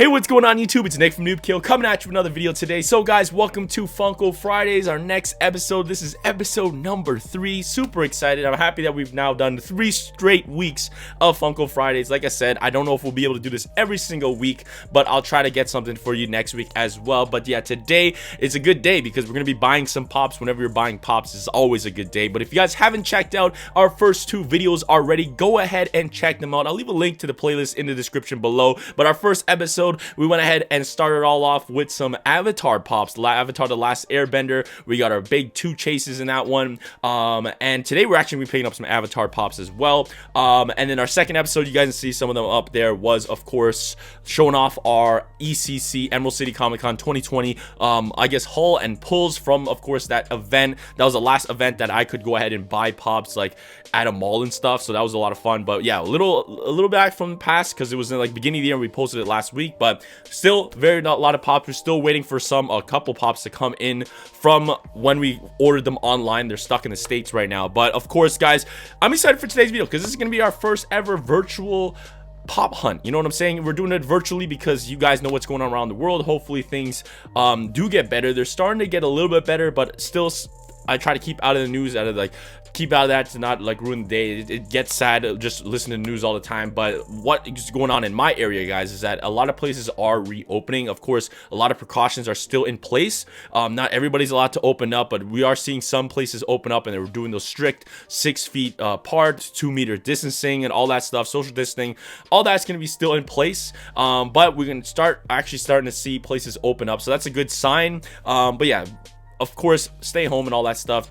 Hey, what's going on YouTube? It's Nick from NoobKill coming at you with another video today. So guys, welcome to Funko Fridays, our next episode. This is episode number 3. Super excited. I'm happy that we've now done 3 straight weeks of Funko Fridays. Like I said, I don't know if we'll be able to do this every single week, but I'll try to get something for you next week as well. But yeah, today is a good day because we're going to be buying some pops. Whenever you're buying pops, it's always a good day. But if you guys haven't checked out our first 2 videos already, go ahead and check them out. I'll leave a link to the playlist in the description below. But our first episode, we went ahead and started all off with some Avatar pops. Avatar The Last Airbender. We got our big 2 chases in that one. And today we're actually going to be picking up some Avatar pops as well. And then our second episode, you guys can see some of them up there, was of course showing off our ECC Emerald City Comic Con 2020 I guess haul and pulls from, of course, that event. That was the last event that I could go ahead and buy pops like at a mall and stuff, so that was a lot of fun. But yeah, a little back from the past because it was in like beginning of the year. We posted it last week, but still a lot of pops. We're still waiting for a couple pops to come in from when we ordered them online. They're stuck in the States right now. But of course, guys, I'm excited for today's video because this is going to be our first ever virtual pop hunt. You know what I'm saying? We're doing it virtually because you guys know what's going on around the world. Hopefully things do get better. They're starting to get a little bit better, but still I try to keep out of the news, keep out of that to not like ruin the day. It gets sad just listening to news all the time. But what is going on in my area, guys, is that a lot of places are reopening. Of course, a lot of precautions are still in place. Not everybody's allowed to open up, but we are seeing some places open up and they're doing those strict 6 feet apart, 2-meter distancing and all that stuff, social distancing. All that's going to be still in place. But we're going to starting to see places open up, so that's a good sign. But yeah, of course, stay home and all that stuff.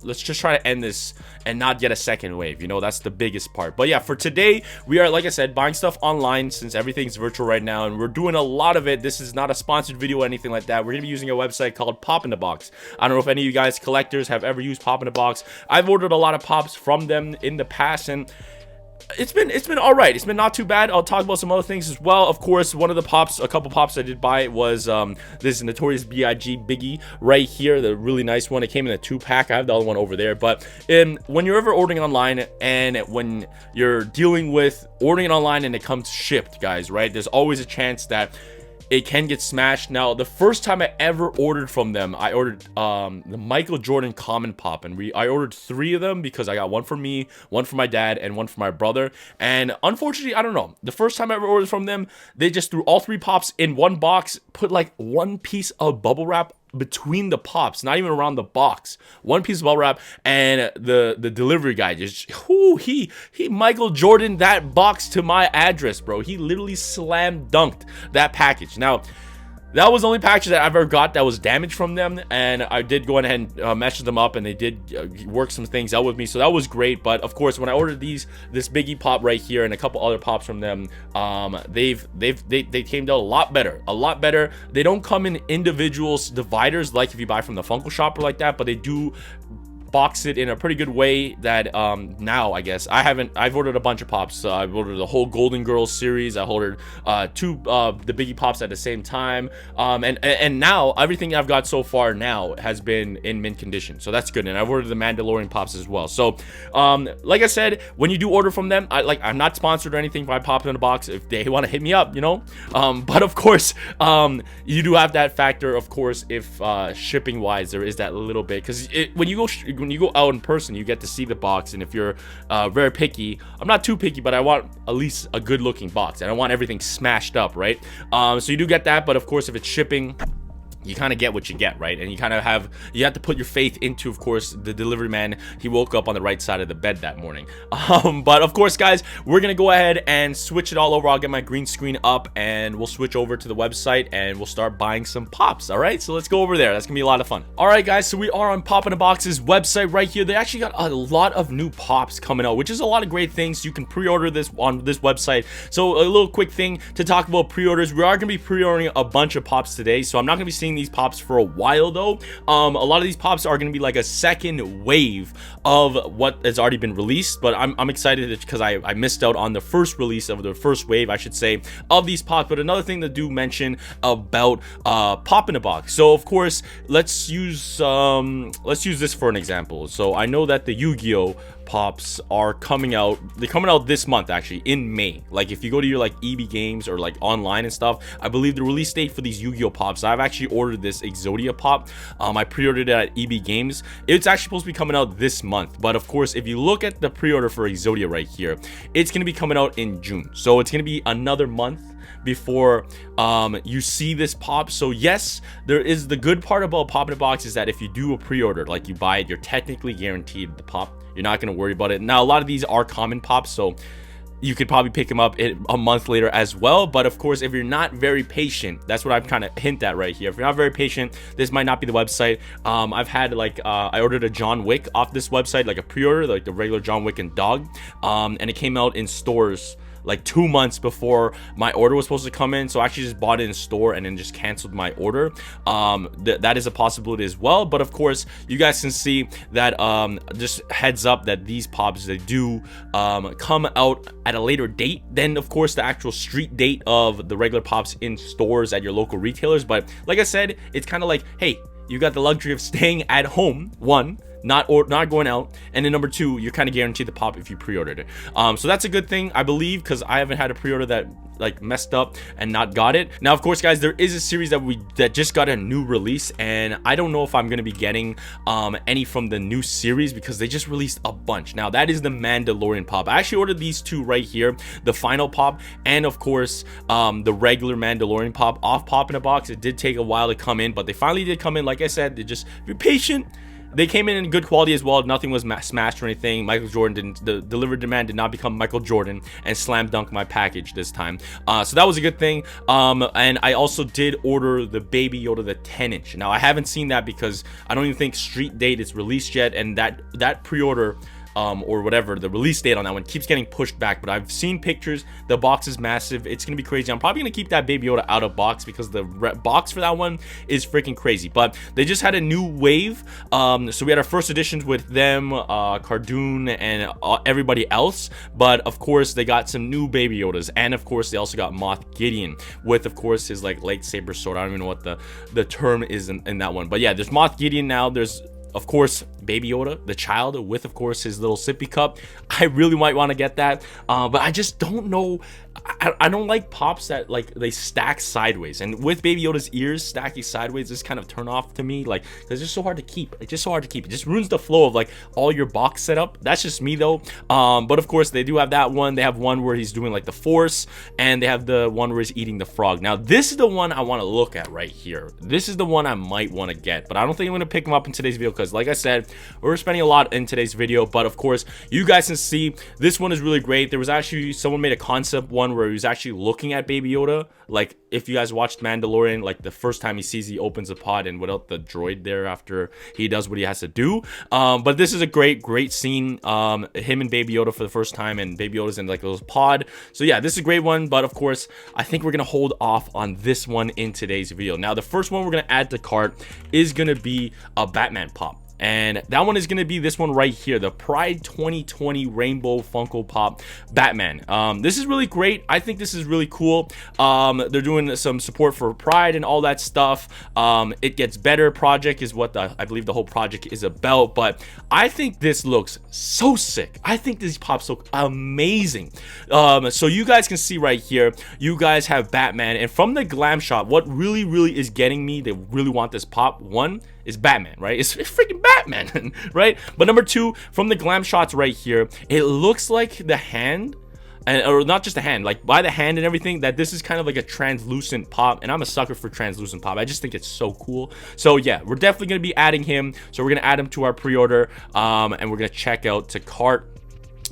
Let's just try to end this and not get a second wave. You know, that's the biggest part. But yeah, for today, we are, like I said, buying stuff online since everything's virtual right now, and we're doing a lot of it. This is not a sponsored video or anything like that. We're gonna be using a website called PopInABox. I don't know if any of you guys collectors have ever used PopInABox. I've ordered a lot of pops from them in the past, and it's been all right. It's been not too bad. I'll talk about some other things as well. Of course, a couple pops I did buy was this Notorious B.I.G. Biggie right here, the really nice one. It came in a 2-pack. I have the other one over there. But when you're ever ordering online, and when you're dealing with ordering it online and it comes shipped, guys, right, there's always a chance that it can get smashed. Now, the first time I ever ordered from them, I ordered the Michael Jordan Common Pop, and I ordered 3 of them because I got one for me, one for my dad, and one for my brother. And unfortunately, I don't know, the first time I ever ordered from them, they just threw all 3 pops in one box, put like 1 piece of bubble wrap between the pops, not even around the box, 1 piece of bubble wrap, and the delivery guy just he Michael Jordan that box to my address, bro. He literally slam dunked that package. Now, that was the only package that I've ever got that was damaged from them, and I did go ahead and message them up, and they did work some things out with me, so that was great. But of course, when I ordered this Biggie pop right here and a couple other pops from them, they came out a lot better. They don't come in individual dividers like if you buy from the Funko shop or like that, but they do box it in a pretty good way that now I guess I've ordered a bunch of pops. I've ordered the whole Golden Girls series. I ordered 2 the Biggie pops at the same time, and now everything I've got so far now has been in mint condition, so that's good. And I've ordered the Mandalorian pops as well. So like I said, when you do order from them, I'm not sponsored or anything by PopInABox. If they want to hit me up, you know, but of course you do have that factor, of course, if shipping wise there is that little bit, because when you go out in person, you get to see the box, and if you're very picky, I'm not too picky, but I want at least a good looking box, and I want everything smashed up, right? So you do get that, but of course, if it's shipping, you kind of get what you get, right? And you have to put your faith into, of course, the delivery man. He woke up on the right side of the bed that morning. But of course, guys, we're gonna go ahead and switch it all over. I'll get my green screen up, and we'll switch over to the website, and we'll start buying some pops. All right, so let's go over there. That's gonna be a lot of fun. All right, guys, so we are on PopInABox's website right here. They actually got a lot of new pops coming out, which is a lot of great things. You can pre-order this on this website. So a little quick thing to talk about pre-orders. We are gonna be pre-ordering a bunch of pops today, so I'm not gonna be seeing these pops for a while though. A lot of these pops are going to be like a second wave of what has already been released, but I'm excited because I missed out on the first release of the first wave, I should say, of these pops. But another thing to do mention about PopInABox, so of course let's use this for an example. So I know that the Yu-Gi-Oh pops are coming out. They're coming out this month, actually, in May. Like, if you go to your like EB Games or like online and stuff, I believe the release date for these Yu-Gi-Oh pops, I've actually ordered this Exodia pop. I pre-ordered it at EB Games. It's actually supposed to be coming out this month, but of course, if you look at the pre-order for Exodia right here, it's going to be coming out in June, so it's going to be another month before you see this pop. So yes, there is the good part about PopInABox is that if you do a pre-order, like you buy it, you're technically guaranteed the pop. You're not going to worry about it. Now, a lot of these are common pops, so you could probably pick them up a month later as well. But of course, if you're not very patient, that's what I'm kind of hint at right here. If you're not very patient, this might not be the website. I've had like I ordered a John Wick off this website, like a pre-order, like the regular John Wick and dog, and it came out in stores like 2 months before my order was supposed to come in. So I actually just bought it in store and then just canceled my order. That is a possibility as well. But of course, you guys can see that just heads up that these pops, they do come out at a later date than of course the actual street date of the regular pops in stores at your local retailers. But like I said, it's kind of like, hey, you got the luxury of staying at home, one, not going out, and then number two, you're kind of guaranteed the pop if you pre-ordered it. So that's a good thing, I believe, because I haven't had a pre-order that like messed up and not got it. Now, of course, guys, there is a series that just got a new release, and I don't know if I'm gonna be getting any from the new series because they just released a bunch. Now, that is the Mandalorian pop. I actually ordered these two right here, the final pop and of course the regular Mandalorian pop off PopInABox. It did take a while to come in, but they finally did come in. Like I said, they just, if you're patient, they came in good quality as well. Nothing was smashed or anything. Michael Jordan didn't, the delivered demand did not become Michael Jordan and slam dunk my package this time. So that was a good thing. And I also did order the Baby Yoda, the 10-inch. Now, I haven't seen that because I don't even think street date is released yet, and that pre-order or whatever, the release date on that one keeps getting pushed back. But I've seen pictures. The box is massive. It's gonna be crazy. I'm probably gonna keep that Baby Yoda out of box because the box for that one is freaking crazy. But they just had a new wave, so we had our first editions with them, Cardoon, and everybody else. But of course, they got some new Baby Yodas, and of course, they also got Moff Gideon with, of course, his like lightsaber sword. I don't even know what the term is in that one. But yeah, there's Moff Gideon now. There's, of course, Baby Yoda, the child, with of course his little sippy cup. I really might want to get that, but I just don't know. I don't like pops that like they stack sideways, and with Baby Yoda's ears stacking sideways is kind of turn off to me. Like, it's just so hard to keep. It's just so hard to keep. It just ruins the flow of like all your box setup. That's just me though. But of course, they do have that one. They have one where he's doing like the Force, and they have the one where he's eating the frog. Now, this is the one I want to look at right here. This is the one I might want to get, but I don't think I'm going to pick him up in today's video because, like I said, we're spending a lot in today's video. But of course, you guys can see this one is really great. There was actually someone made a concept one where he was actually looking at Baby Yoda. Like, if you guys watched Mandalorian, like the first time he opens a pod and without the droid there after he does what he has to do. But this is a great scene. Him and Baby Yoda for the first time, and Baby Yoda's in like a little pod. So yeah, this is a great one. But of course, I think we're gonna hold off on this one in today's video. Now, the first one we're gonna add to cart is gonna be a Batman pop. And that one is going to be this one right here, the Pride 2020 Rainbow Funko Pop Batman. This is really great. I think this is really cool. They're doing some support for Pride and all that stuff. It Gets Better project is what I believe the whole project is about. But I think this looks so sick. I think these pops look amazing. So you guys can see right here, you guys have Batman. And from the glam shot, what really is getting me, they really want this pop. One is Batman, right? It's freaking Batman, right? But number two, from the glam shots right here, it looks like the hand, or not just the hand, like by the hand and everything, that this is kind of like a translucent pop, and I'm a sucker for translucent pop. I just think it's so cool. So yeah, we're definitely gonna be adding him. So we're gonna add him to our pre-order, and we're gonna check out to cart.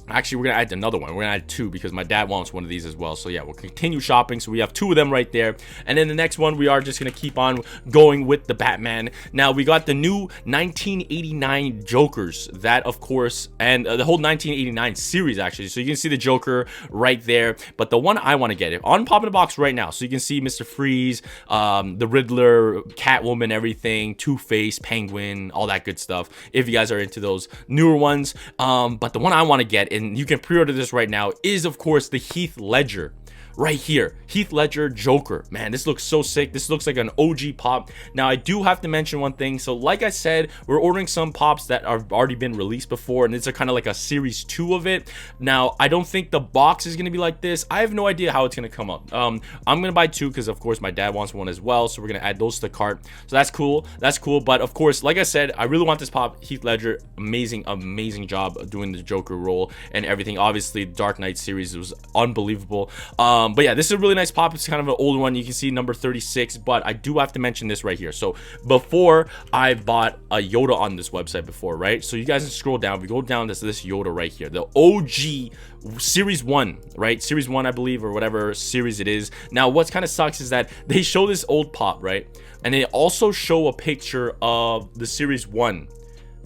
Actually, we're gonna add another one. We're gonna add two because my dad wants one of these as well. So yeah, we'll continue shopping. So we have two of them right there. And then the next one, we are just gonna keep on going with the Batman. Now, we got the new 1989 Jokers, that of course, and the whole 1989 series actually. So you can see the Joker right there. But the one I want to get it on PopInABox right now. So you can see Mr. Freeze, the Riddler, Catwoman, everything, Two-Face, Penguin, all that good stuff. If you guys are into those newer ones, but the one I want to get, and you can pre-order this right now, is of course the Heath Ledger right here, Heath Ledger Joker. Man, this looks so sick. This looks like an OG pop. Now I do have to mention one thing. So like I said, we're ordering some pops that have already been released before, and it's a kind of like a series 2 of it. Now I don't think the box is going to be like this. I have no idea how it's going to come up. I'm going to buy 2 because of course my dad wants one as well, so we're going to add those to the cart. So that's cool, but of course, like I said, I really want this pop. Heath Ledger, amazing job doing the Joker role and everything. Obviously Dark Knight series was unbelievable. But yeah, this is a really nice pop. It's kind of an older one. You can see number 36, but I do have to mention this right here. So before, I bought a Yoda on this website before, right? So you guys can scroll down. We go down to this Yoda right here, the OG series 1, right? Series 1, I believe, or whatever series it is. Now what kind of sucks is that they show this old pop, right? And they also show a picture of the series 1,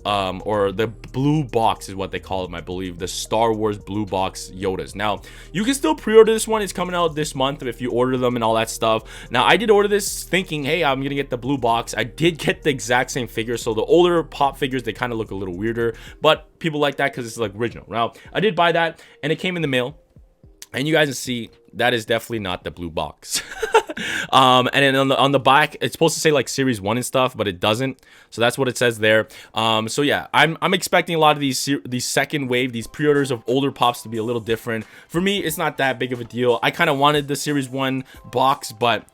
or the blue box is what they call them, I believe, the Star Wars blue box Yodas. Now you can still pre-order this one. It's coming out this month if you order them and all that stuff. Now I did order this thinking, hey, I'm gonna get the blue box. I did get the exact same figure. So the older pop figures, they kind of look a little weirder, but people like that because it's like original. Now I did buy that and it came in the mail, and you guys can see that is definitely not the blue box. And then on the back, it's supposed to say like series 1 and stuff, but it doesn't. So that's what it says there. So yeah, I'm expecting a lot of these second wave, these pre-orders of older pops to be a little different. For me, it's not that big of a deal. I kind of wanted the series 1 box, but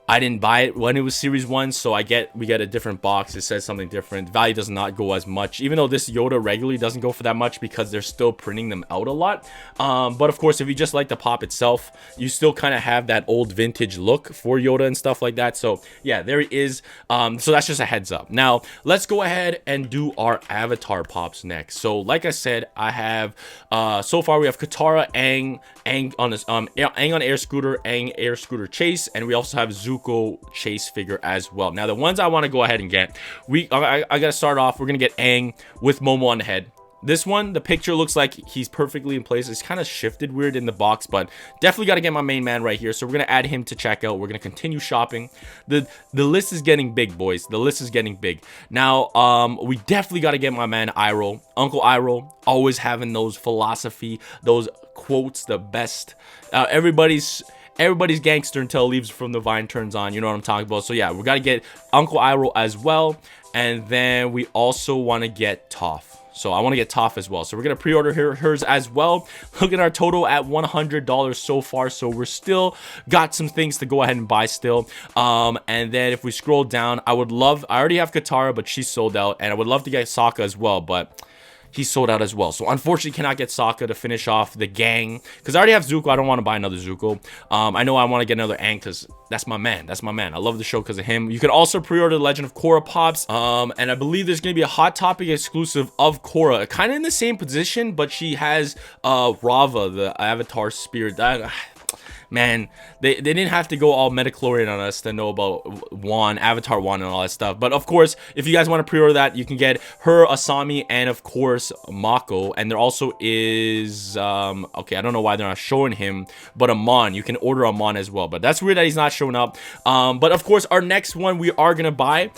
I didn't buy it when it was series 1, so we get a different box. It says something different. Value does not go as much, even though this Yoda regularly doesn't go for that much because they're still printing them out a lot. But of course, if you just like the pop itself, you still kind of have that old vintage look for Yoda and stuff like that. So yeah, there it is. So that's just a heads up. Now let's go ahead and do our avatar pops next. So like I said, I have so far we have Katara, Aang on this Aang on air scooter, Aang air scooter chase, and we also have Zuko chase figure as well. Now the ones I want to go ahead and get, I gotta start off. We're gonna get Aang with Momo on the head. This one, the picture looks like he's perfectly in place. It's kind of shifted weird in the box, but definitely got to get my main man right here. So we're going to add him to checkout. We're going to continue shopping. The list is getting big, boys. The list is getting big. Now, we definitely got to get my man Iroh. Uncle Iroh, always having those philosophy, those quotes, the best. Everybody's gangster until leaves from the vine turns on. You know what I'm talking about. So yeah, we got to get Uncle Iroh as well. And then we also want to get Toph. So I want to get Toph as well. So we're going to pre-order hers as well. Look at our total at $100 so far. So we're still got some things to go ahead and buy still. And then if we scroll down, I already have Katara, but she's sold out. And I would love to get Sokka as well, but he's sold out as well. So unfortunately cannot get Sokka to finish off the gang because I already have Zuko. I don't want to buy another Zuko. I know I want to get another Aang because that's my man. I love the show because of him. You can also pre-order the Legend of Korra pops, and I believe there's going to be a Hot Topic exclusive of Korra, kind of in the same position, but she has Rava, the Avatar spirit. Man, they didn't have to go all Metachlorian on us to know about Wan, Avatar Wan, and all that stuff. But of course, if you guys want to pre-order that, you can get her, Asami, and of course Mako. And there also is okay, I don't know why they're not showing him, but Amon. You can order Amon as well. But that's weird that he's not showing up. But of course, our next one we are gonna buy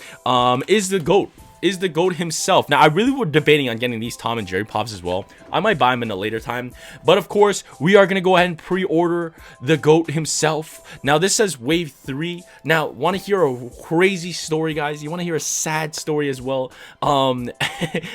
is the GOAT. Is the GOAT himself. Now I really were debating on getting these Tom and Jerry pops as well. I might buy them in a later time, but of course we are gonna go ahead and pre-order the GOAT himself. Now this says wave 3. Now want to hear a crazy story, guys? You want to hear a sad story as well?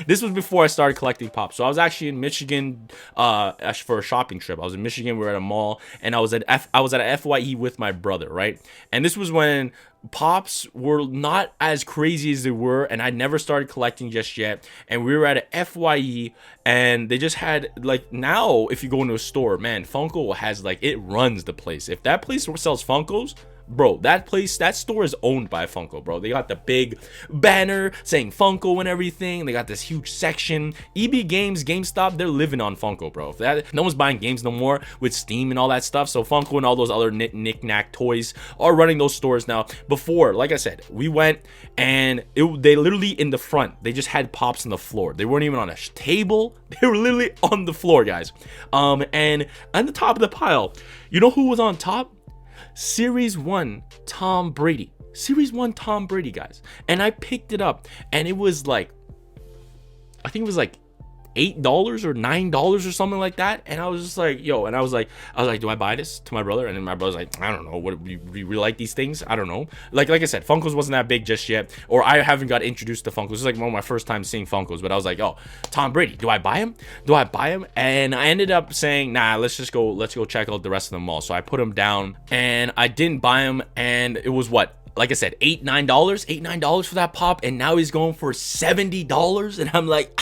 This was before I started collecting pops. So I was actually in Michigan for a shopping trip. I was in Michigan. We were at a mall, and I was at a FYE with my brother, right? And this was when pops were not as crazy as they were, and I never started collecting just yet. And we were at a FYE, and they just had, like, now if you go into a store, man, Funko has, like, it runs the place. If that place sells Funkos, bro, that store is owned by Funko, bro. They got the big banner saying Funko and everything. They got this huge section. EB Games, GameStop, they're living on Funko, bro. No one's buying games no more with Steam and all that stuff. So Funko and all those other knick-knack toys are running those stores now. Before, like I said, we went and they literally in the front, they just had pops on the floor. They weren't even on a table. They were literally on the floor, guys. And on the top of the pile, you know who was on top? Series 1 Tom Brady. Series 1 Tom Brady, guys. And I picked it up, and it was like, I think it was like $8 or $9 or something like that. And I was just like, yo, and I was like, do I buy this to my brother? And then my brother's like, I don't know, what we really like these things, I don't know. Like I said, Funkos wasn't that big just yet, or I haven't got introduced to Funkos. This is like one of my first time seeing Funkos, but I was like, oh, Tom Brady, do I buy him? And I ended up saying, nah, let's go check out the rest of them all. So I put him down and I didn't buy him, and it was what, like I said, $8-9 for that pop, and now he's going for $70, and I'm like,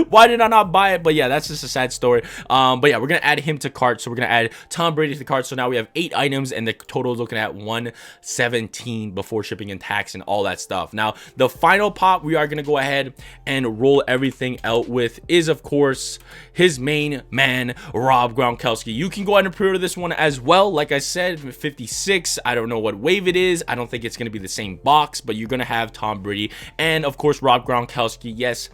why did I not buy it? But yeah, that's just a sad story. But yeah, we're gonna add him to cart. So we're gonna add Tom Brady to the cart. So now we have 8 items, and the total is looking at $117 before shipping and tax and all that stuff. Now the final pop we are gonna go ahead and roll everything out with is, of course, his main man, Rob Gronkowski. You can go ahead and pre-order this one as well. Like I said, 56. I don't know what wave it is. I don't think it's gonna be the same box, but you're gonna have Tom Brady and, of course, Rob Gronkowski. Yes,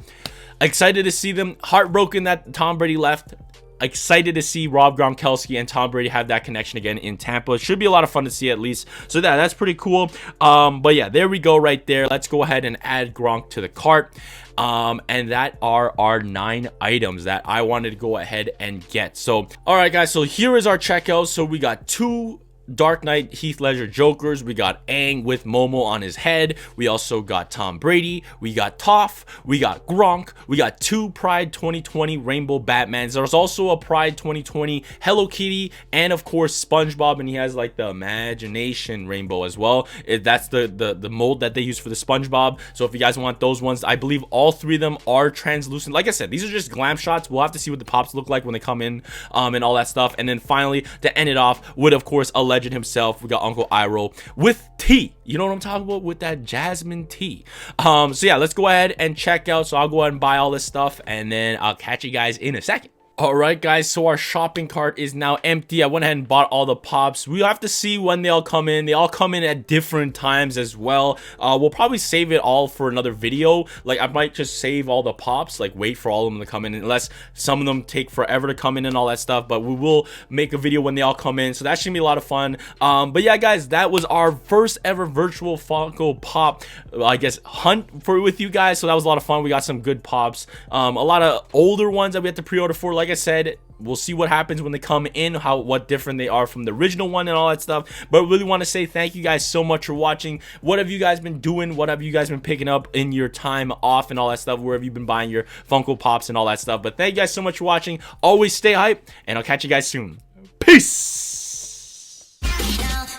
excited to see them. Heartbroken that Tom Brady left. Excited to see Rob Gronkowski and Tom Brady have that connection again in Tampa. Should be a lot of fun to see, at least. So that's pretty cool. But yeah, there we go right there. Let's go ahead and add Gronk to the cart. And that are our 9 items that I wanted to go ahead and get. So all right, guys, so here is our checkout. So we got 2 Dark Knight Heath Ledger Jokers. We got Aang with Momo on his head. We also got Tom Brady. We got Toph. We got Gronk. We got 2 Pride 2020 Rainbow Batmans. There's also a Pride 2020 Hello Kitty, and of course SpongeBob, and he has like the Imagination Rainbow as well. That's the mold that they use for the SpongeBob. So if you guys want those ones, I believe all 3 of them are translucent. Like I said, these are just glam shots. We'll have to see what the pops look like when they come in, and all that stuff. And then finally, to end it off with, of course, a legend himself, we got Uncle Iroh with tea. You know what I'm talking about, with that jasmine tea. So yeah, let's go ahead and check out. So I'll go ahead and buy all this stuff, and then I'll catch you guys in a second. Alright guys, so our shopping cart is now empty. I went ahead and bought all the pops. We'll have to see when they all come in. They all come in at different times as well. We'll probably save it all for another video. Like, I might just save all the pops, like wait for all of them to come in, unless some of them take forever to come in and all that stuff. But we will make a video when they all come in, so that's gonna be a lot of fun. But yeah guys, that was our first ever virtual Funko Pop, I guess, hunt with you guys. So that was a lot of fun. We got some good pops, a lot of older ones that we had to pre-order for. Like I said, we'll see what happens when they come in, what different they are from the original one and all that stuff. But really want to say thank you guys so much for watching. What have you guys been doing? What have you guys been picking up in your time off and all that stuff? Where have you been buying your Funko Pops and all that stuff? But thank you guys so much for watching. Always stay hype, and I'll catch you guys soon. Peace.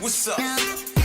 What's up?